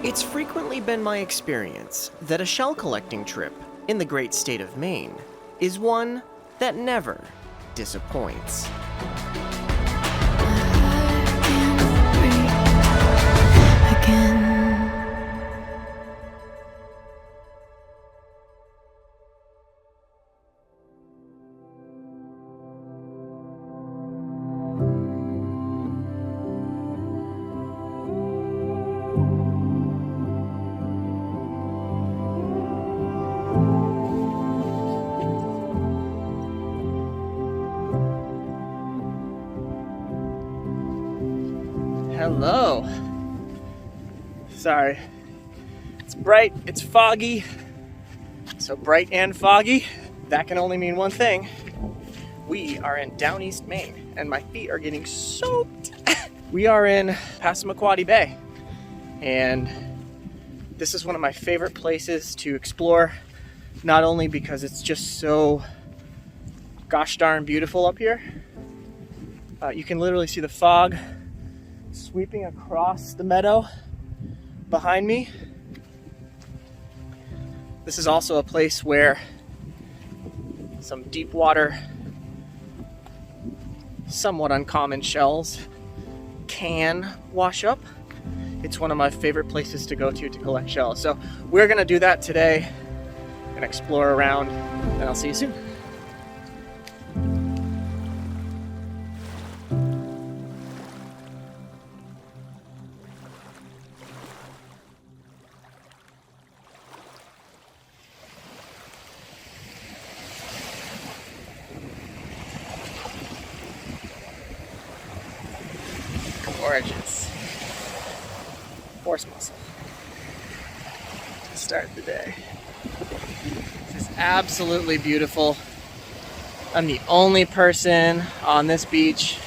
It's frequently been my experience that a shell collecting trip in the great state of Maine is one that never disappoints. Hello. Sorry. It's bright, it's foggy. So bright and foggy, that can only mean one thing. We are in down east Maine, and my feet are getting soaked. We are in Passamaquoddy Bay, and this is one of my favorite places to explore, not only because it's just so gosh darn beautiful up here. You can literally see the fog sweeping across the meadow behind me. This is also a place where some deep water, somewhat uncommon shells can wash up. It's one of my favorite places to go to collect shells. So we're gonna do that today and explore around, and I'll see you soon. Gorgeous horse muscle to start the day. This is absolutely beautiful. I'm the only person on this beach.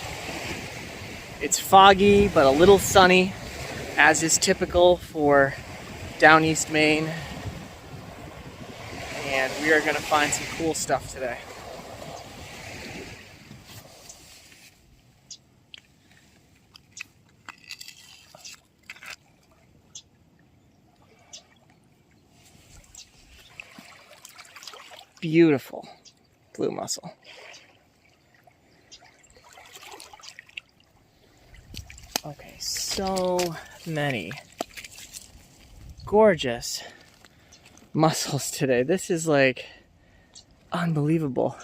It's foggy but a little sunny, as is typical for down east Maine, and we are going to find some cool stuff today. Beautiful blue mussel. Okay, so many gorgeous mussels today. This is like unbelievable.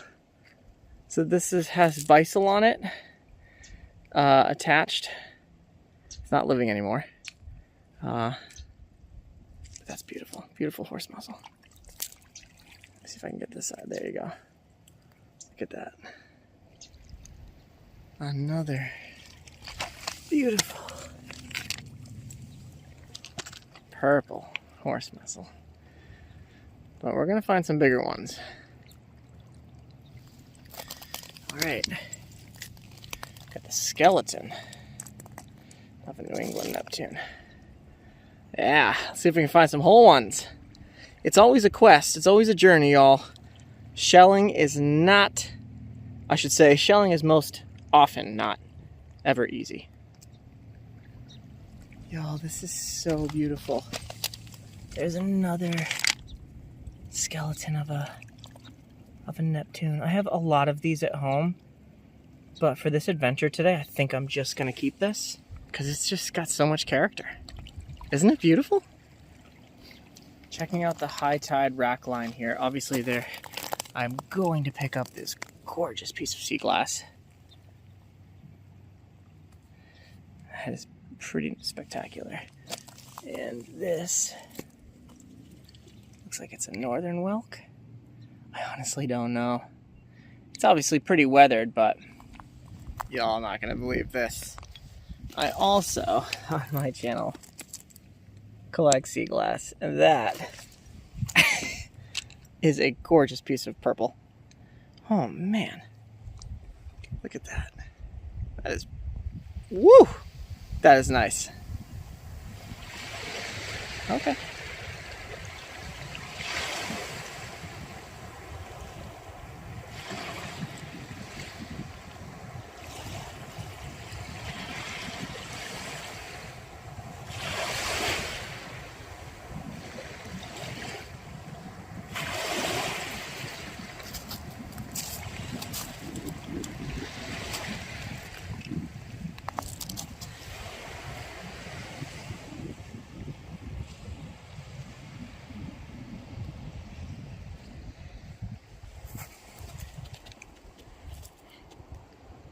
So this has bisel on it, attached. It's not living anymore. But that's beautiful. Beautiful horse mussel. See if I can get this side. There you go. Look at that. Another beautiful purple horse mussel. But we're going to find some bigger ones. All right. Got the skeleton of a New England Neptune. Yeah, let's see if we can find some whole ones. It's always a quest. It's always a journey, y'all. Shelling is not, I should say, shelling is most often not ever easy. Y'all, this is so beautiful. There's another skeleton of a Neptune. I have a lot of these at home, but for this adventure today, I think I'm just gonna keep this because it's just got so much character. Isn't it beautiful? Checking out the high tide rack line here. Obviously there, I'm going to pick up this gorgeous piece of sea glass. That is pretty spectacular. And this looks like it's a northern whelk. I honestly don't know. It's obviously pretty weathered, but y'all not gonna believe this. I also, on my channel, collect sea glass. And that is a gorgeous piece of purple. Oh man. Look at that. That is, woo! That is nice. Okay.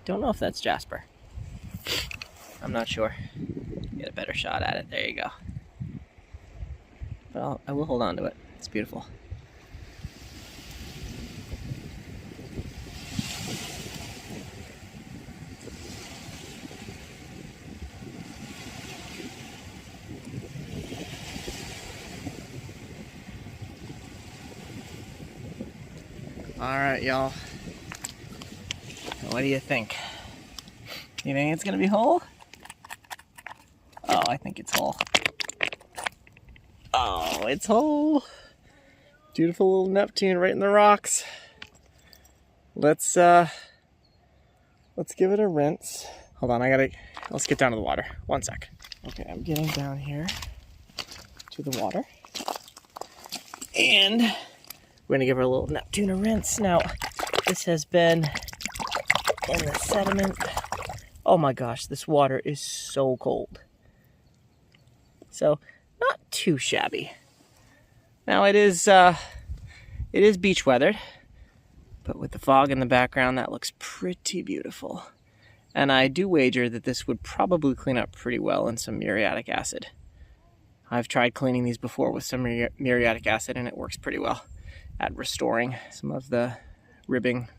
Don't know if that's jasper. I'm not sure. Get a better shot at it. There you go. But I will hold on to it. It's beautiful. All right, y'all. What do you think? You think it's gonna be whole? Oh, I think it's whole. Oh, it's whole. Beautiful little Neptune right in the rocks. Let's give it a rinse. Hold on, let's get down to the water. One sec. Okay, I'm getting down here to the water. And we're gonna give her a little Neptune a rinse. Now, this has been in the sediment. Oh my gosh, this water is so cold. So, not too shabby. Now it is beach weathered, but with the fog in the background, that looks pretty beautiful. And I do wager that this would probably clean up pretty well in some muriatic acid. I've tried cleaning these before with some muriatic acid, and it works pretty well at restoring some of the ribbing.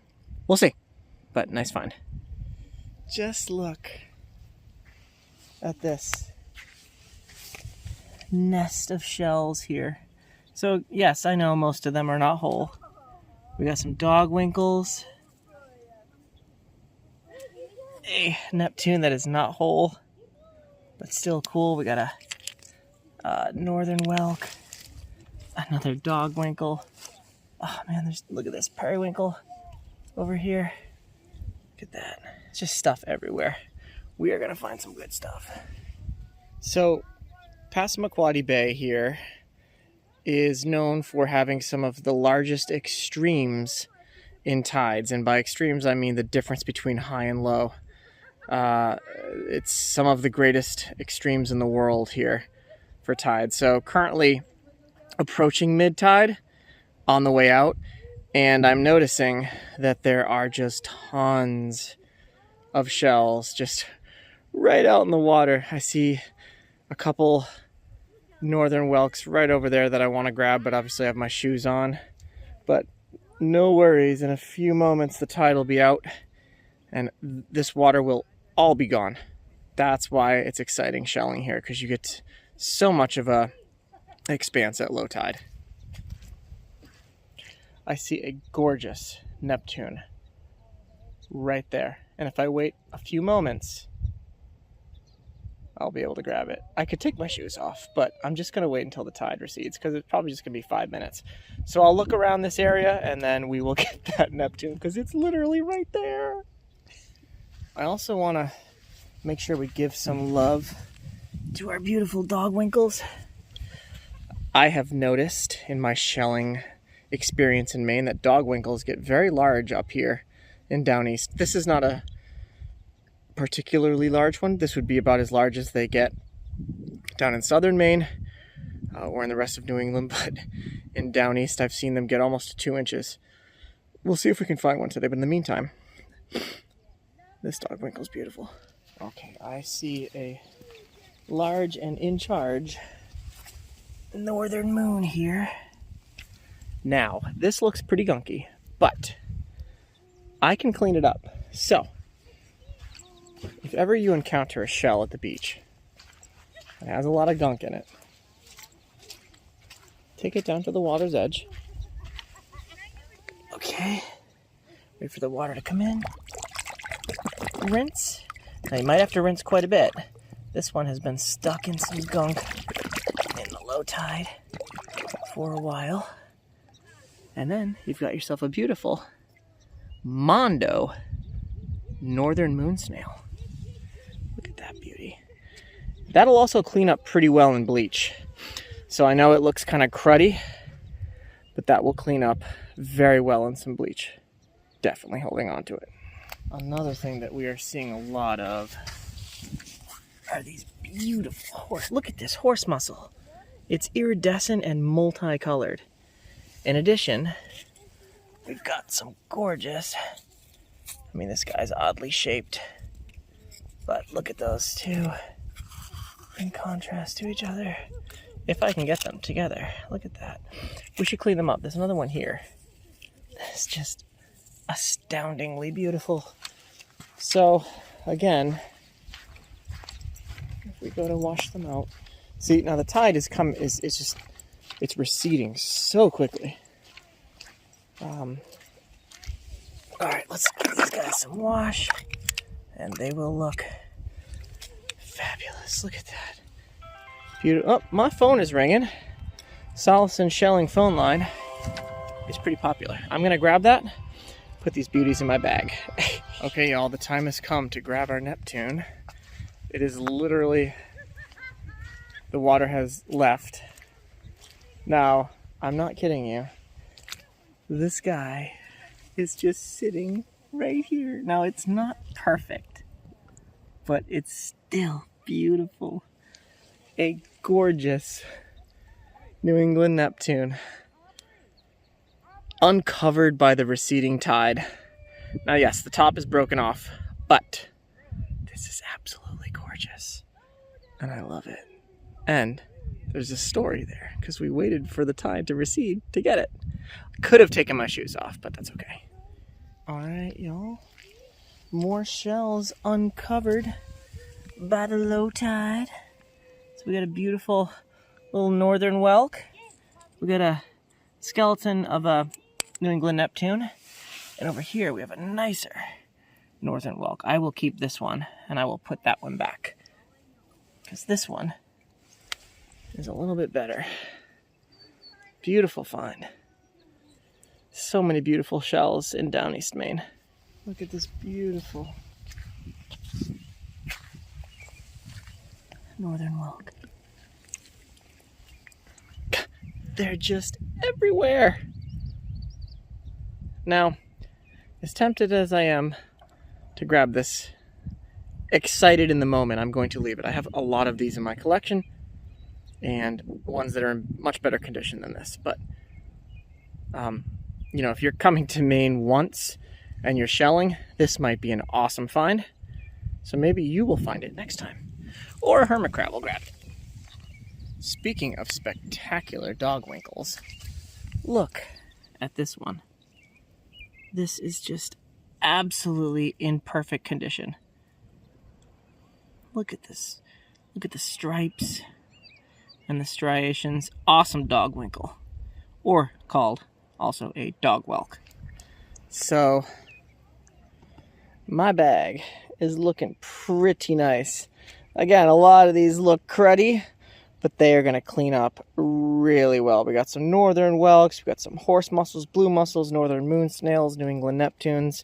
We'll see, but nice find. Just look at this nest of shells here. So yes, I know most of them are not whole. We got some dog winkles, a Neptune that is not whole, but still cool. We got a northern whelk, another dog winkle. Oh man, look at this periwinkle over here. Look at that. It's just stuff everywhere. We are gonna find some good stuff. So, Passamaquoddy Bay here is known for having some of the largest extremes in tides. And by extremes, I mean the difference between high and low. It's some of the greatest extremes in the world here for tide. So currently approaching mid-tide on the way out. And I'm noticing that there are just tons of shells just right out in the water. I see a couple northern whelks right over there that I want to grab, but obviously I have my shoes on. But no worries, in a few moments the tide will be out and this water will all be gone. That's why it's exciting shelling here, because you get so much of a expanse at low tide. I see a gorgeous Neptune right there. And if I wait a few moments, I'll be able to grab it. I could take my shoes off, but I'm just gonna wait until the tide recedes because it's probably just gonna be 5 minutes. So I'll look around this area and then we will get that Neptune because it's literally right there. I also wanna make sure we give some love to our beautiful dog winkles. I have noticed in my shelling experience in Maine that dog winkles get very large up here in down east. This is not a particularly large one. This would be about as large as they get down in southern Maine or in the rest of New England, but in down east I've seen them get almost 2 inches. We'll see if we can find one today, but in the meantime, this dog winkle's beautiful. Okay, I see a large and in charge northern moon here. Now, this looks pretty gunky, but I can clean it up. So, if ever you encounter a shell at the beach that has a lot of gunk in it, take it down to the water's edge. Okay. Wait for the water to come in. Rinse. Now you might have to rinse quite a bit. This one has been stuck in some gunk in the low tide for a while. And then you've got yourself a beautiful Mondo northern moon snail. Look at that beauty. That'll also clean up pretty well in bleach. So I know it looks kind of cruddy, but that will clean up very well in some bleach. Definitely holding on to it. Another thing that we are seeing a lot of are these beautiful horse. Look at this horse mussel. It's iridescent and multicolored. In addition, we've got some gorgeous, I mean, this guy's oddly shaped, but look at those two in contrast to each other. If I can get them together, look at that. We should clean them up. There's another one here. It's just astoundingly beautiful. So, again, if we go to wash them out, see, now the tide it's receding so quickly. All right, let's give these guys some wash, and they will look fabulous. Look at that. Beautiful. Oh, my phone is ringing. Solison Shelling phone line is pretty popular. I'm gonna grab that, put these beauties in my bag. Okay, y'all, the time has come to grab our Neptune. It is literally, the water has left. Now, I'm not kidding you. This guy is just sitting right here. Now, it's not perfect, but it's still beautiful. A gorgeous New England Neptune, uncovered by the receding tide. Now, yes, the top is broken off, but this is absolutely gorgeous, and I love it. And there's a story there, because we waited for the tide to recede to get it. I could have taken my shoes off, but that's okay. All right, y'all. More shells uncovered by the low tide. So we got a beautiful little northern whelk. We got a skeleton of a New England Neptune. And over here we have a nicer northern whelk. I will keep this one, and I will put that one back, because this one is a little bit better. Beautiful find. So many beautiful shells in down East Maine. Look at this beautiful northern whelk. They're just everywhere. Now, as tempted as I am to grab this, excited in the moment, I'm going to leave it. I have a lot of these in my collection, and ones that are in much better condition than this. But, you know, if you're coming to Maine once and you're shelling, this might be an awesome find. So maybe you will find it next time. Or a hermit crab will grab it. Speaking of spectacular dog winkles, look at this one. This is just absolutely in perfect condition. Look at this. Look at the stripes and the striations. Awesome dog winkle. Or called also a dog whelk. So, my bag is looking pretty nice. Again, a lot of these look cruddy, but they are going to clean up really well. We got some northern whelks, we got some horse mussels, blue mussels, northern moon snails, New England Neptunes,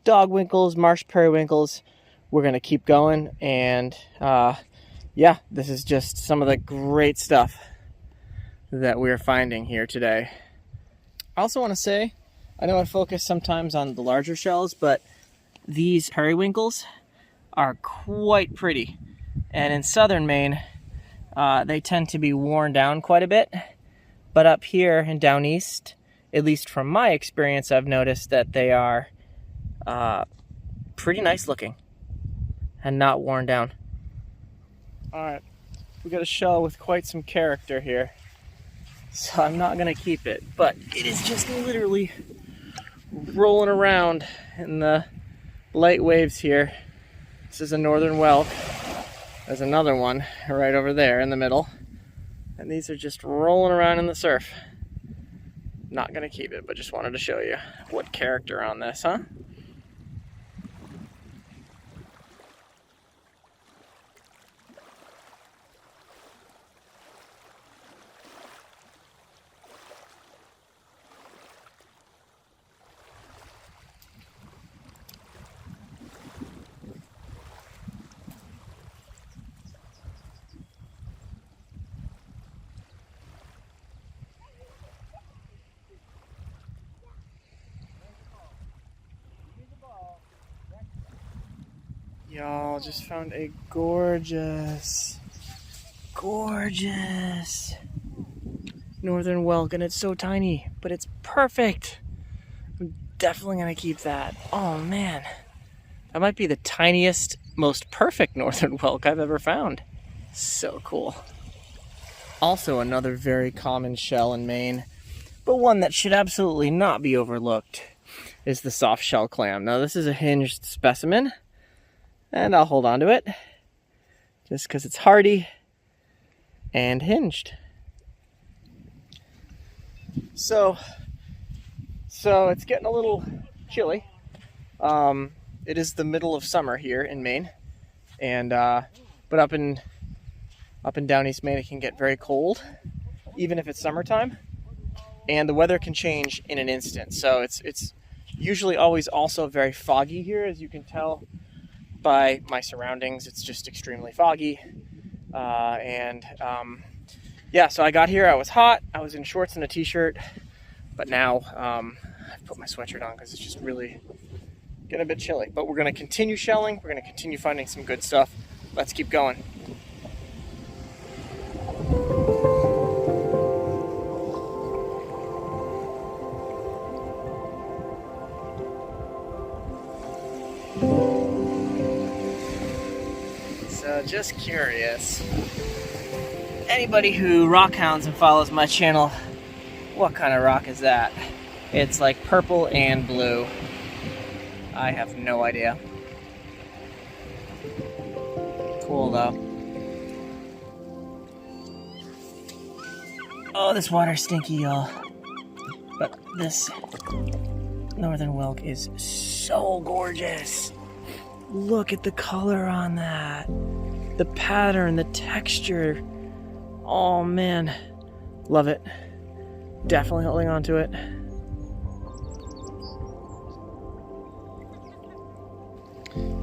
dog winkles, marsh periwinkles. We're going to keep going, and yeah, this is just some of the great stuff that we're finding here today. I also want to say, I know I focus sometimes on the larger shells, but these periwinkles are quite pretty. And in southern Maine, they tend to be worn down quite a bit. But up here and down east, at least from my experience, I've noticed that they are pretty nice looking and not worn down. All right, we got a shell with quite some character here. So I'm not gonna keep it, but it is just literally rolling around in the light waves here. This is a northern whelk. There's another one right over there in the middle. And these are just rolling around in the surf. Not gonna keep it, but just wanted to show you what character on this, huh? Y'all just found a gorgeous northern whelk, and it's so tiny, but it's perfect. I'm definitely gonna keep that. Oh man, that might be the tiniest, most perfect northern whelk I've ever found. So cool. Also another very common shell in Maine, but one that should absolutely not be overlooked, is the soft shell clam. Now this is a hinged specimen, and I'll hold on to it just because it's hardy and hinged. So it's getting a little chilly. It is the middle of summer here in Maine, and but up in down East Maine it can get very cold, even if it's summertime, and the weather can change in an instant. So it's usually always also very foggy here, as you can tell by my surroundings. It's just extremely foggy, yeah, so I got here, I was hot, I was in shorts and a t-shirt, but now I've put my sweatshirt on because it's just really getting a bit chilly. But we're going to continue shelling, we're going to continue finding some good stuff. Let's keep going. So just curious, anybody who rock hounds and follows my channel, what kind of rock is that? It's like purple and blue. I have no idea. Cool though. Oh, this water's stinky, y'all. But this northern whelk is so gorgeous. Look at the color on that. The pattern, the texture. Oh man, love it. Definitely holding on to it.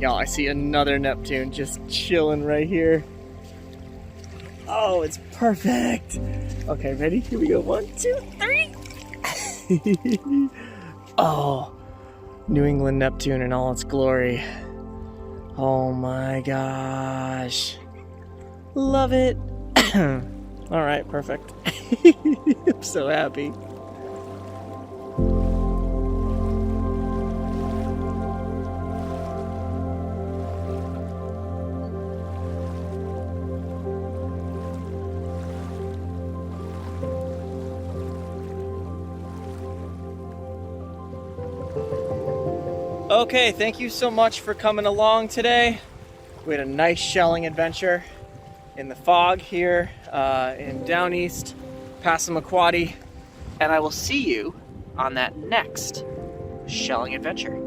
Y'all, I see another Neptune just chilling right here. Oh, it's perfect. Okay, ready? Here we go. 1, 2, 3. Oh, New England Neptune in all its glory. Oh my gosh. Love it. All right, perfect. I'm so happy. Okay, thank you so much for coming along today. We had a nice shelling adventure in the fog here in Down East, Passamaquoddy, and I will see you on that next shelling adventure.